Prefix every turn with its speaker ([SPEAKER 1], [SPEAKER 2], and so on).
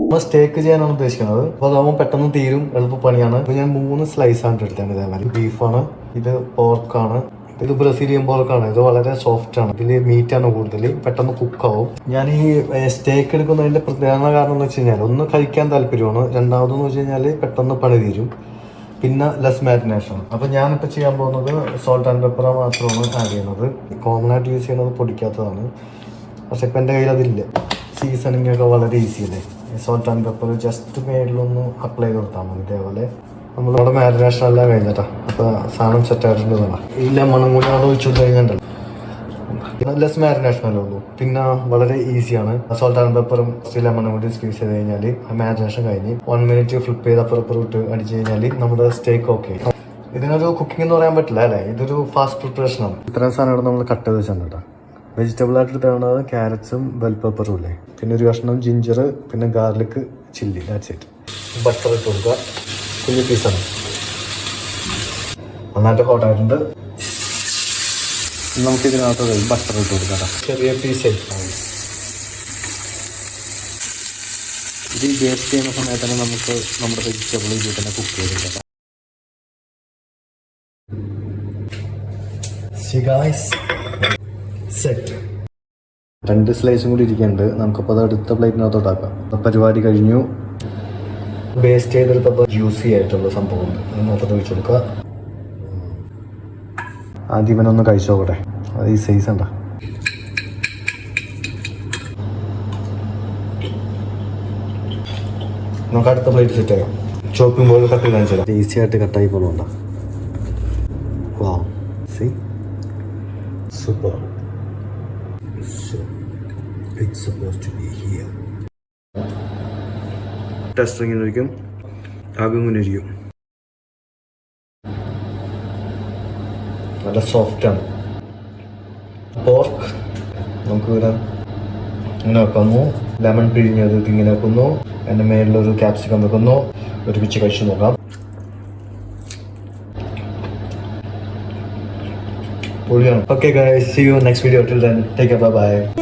[SPEAKER 1] നമ്മൾ സ്റ്റേക്ക് ചെയ്യാനാണ് ഉദ്ദേശിക്കുന്നത്. അപ്പോൾ അതാവുമ്പോൾ പെട്ടെന്ന് തീരും, എളുപ്പപ്പണിയാണ്. അപ്പോൾ ഞാൻ 3 സ്ലൈസാണ് എടുത്തത്. ഇതേപോലെ ബീഫാണ്, ഇത് പോർക്കാണ്, ഇത് ബ്രസീലിയൻ പോർക്കാണ്. ഇത് വളരെ സോഫ്റ്റ് ആണ്, ഇതിൽ മീറ്റാണ് കൂടുതൽ, പെട്ടെന്ന് കുക്കാവും. ഞാൻ ഈ സ്റ്റേക്ക് എടുക്കുന്നതിൻ്റെ പ്രധാന കാരണം എന്ന് വെച്ച് കഴിഞ്ഞാൽ ഒന്ന് കഴിക്കാൻ താല്പര്യമാണ്, രണ്ടാമതെന്ന് വെച്ച് കഴിഞ്ഞാൽ പെട്ടെന്ന് പണി തീരും, പിന്നെ ലെസ് മാരിനേഷൻ. അപ്പോൾ ഞാനിപ്പോൾ ചെയ്യാൻ പോകുന്നത് സോൾട്ട് ആൻഡ് പെപ്പർ മാത്രമാണ് ആഡ് ചെയ്യുന്നത്. കോമൺ ആയിട്ട് യൂസ് ചെയ്യുന്നത് പൊടിക്കാത്തതാണ്, പക്ഷെ ഇപ്പം എൻ്റെ കയ്യിൽ അതില്ല. സീസണിങ് ഒക്കെ വളരെ ഈസി അല്ലേ. സോൾട്ട് ആൻഡ് പെപ്പർ ജസ്റ്റ് മേളിലൊന്ന് അപ്ലൈ ചെയ്ത് കൊടുത്താൽ മതി. ഇതേപോലെ നമ്മുടെ മാരിനേഷൻ എല്ലാം കഴിഞ്ഞിട്ടാ. അപ്പോൾ സാധനം സെറ്റ് ആയിട്ടുള്ളതാണ്. ഈ ലെമണും കൂടി അവിടെ ഒഴിച്ചു കഴിഞ്ഞിട്ടുണ്ടല്ലോ, ലെസ് മാരിനേഷൻ അല്ലേ ഉള്ളൂ. പിന്നെ വളരെ ഈസിയാണ്. സോൾട്ട് ആൻഡ് പെപ്പറും ലെമണും കൂടി സ്ക്വീസ് ചെയ്ത് കഴിഞ്ഞാൽ മാരിനേഷൻ കഴിഞ്ഞ് 1 മിനിറ്റ് ഫ്ലിപ്പ് ചെയ്ത് അപ്പുറപ്പുറം ഇട്ട് അടിച്ച് കഴിഞ്ഞാൽ നമ്മുടെ സ്റ്റേക്ക് ഓക്കെ. ഇതിനൊരു കുക്കിംഗ് എന്ന് പറയാൻ പറ്റില്ല അല്ലേ, ഇതൊരു ഫാസ്റ്റ് പ്രിപ്പറേഷനാണ്. ഇത്രയും സാധനങ്ങൾ നമ്മൾ കട്ട് ചെയ്ത് വെച്ചിട്ടുണ്ട് കേട്ടോ. വെജിറ്റബിൾ ആയിട്ട് എടുത്താണത് ക്യാരറ്റ്സും ബെൽ പെപ്പറും ഇല്ലേ, പിന്നെ ഒരു കഷ്ണം ജിഞ്ചർ, പിന്നെ garlic chilli, that's it. Butter ഇട്ട് കൊടുക്കുക, കുഞ്ഞു പീസാണ്. നന്നായിട്ട് ഹോട്ടായിട്ടുണ്ട്. നമുക്ക് ഇതിനകത്ത് ബട്ടർ ഇട്ട് കൊടുക്കാം. ചെറിയ പീസ് ഇത് വേസ്റ്റ് ചെയ്യുന്ന സമയത്ത് തന്നെ നമുക്ക് നമ്മുടെ വെജിറ്റബിൾ ഇതിൽ തന്നെ കുക്ക് ചെയ്തെടുക്കാം. സെറ്റ് 2 സ്ലൈസും കൂടി ഇരിക്കുന്നുണ്ട്. നമുക്കപ്പോൾ അത് അടുത്ത പ്ലേറ്റിനകത്തോട്ടാക്കാം. പരിപാടി കഴിഞ്ഞു. വേസ്റ്റ് ചെയ്തെടുത്തപ്പോൾ ജ്യൂസി ആയിട്ടുള്ള സംഭവമുണ്ട്, അതിനകത്തോട്ട് ഒഴിച്ചു കൊടുക്കുക. ആദ്യം ഇവനൊന്ന് കഴിച്ചു നോക്കട്ടെ. അത് ഈ സൈസ് ഉണ്ടോ. നമുക്ക് അടുത്ത പ്ലേറ്റ് സെറ്റ് ആക്കാം. ചോപ്പിംഗ് പോലെ കട്ട് ചെയ്ത് കാണിച്ചാൽ ഈസി ആയിട്ട് കട്ടായി പോലുണ്ടോ. വാ, C super. It's supposed to be here. Test ഇങ്ങനെ ഇരിക്കും, ആകെ ഇങ്ങനെ ഇരിക്കും. നല്ല സോഫ്റ്റാണ്. പോർക്ക് നമുക്ക് ഇങ്ങനെ വെക്കുന്നു. ലെമൺ പിഴിഞ്ഞത് ഇങ്ങനെ വെക്കുന്നു. എൻ്റെ മേലിലൊരു ക്യാപ്സിക്കം വെക്കുന്നു. ഒരുമിച്ച് കഴിച്ചു നോക്കാം. പൊളിയാണ്. Okay guys, see you next video. Till then, take care, bye bye.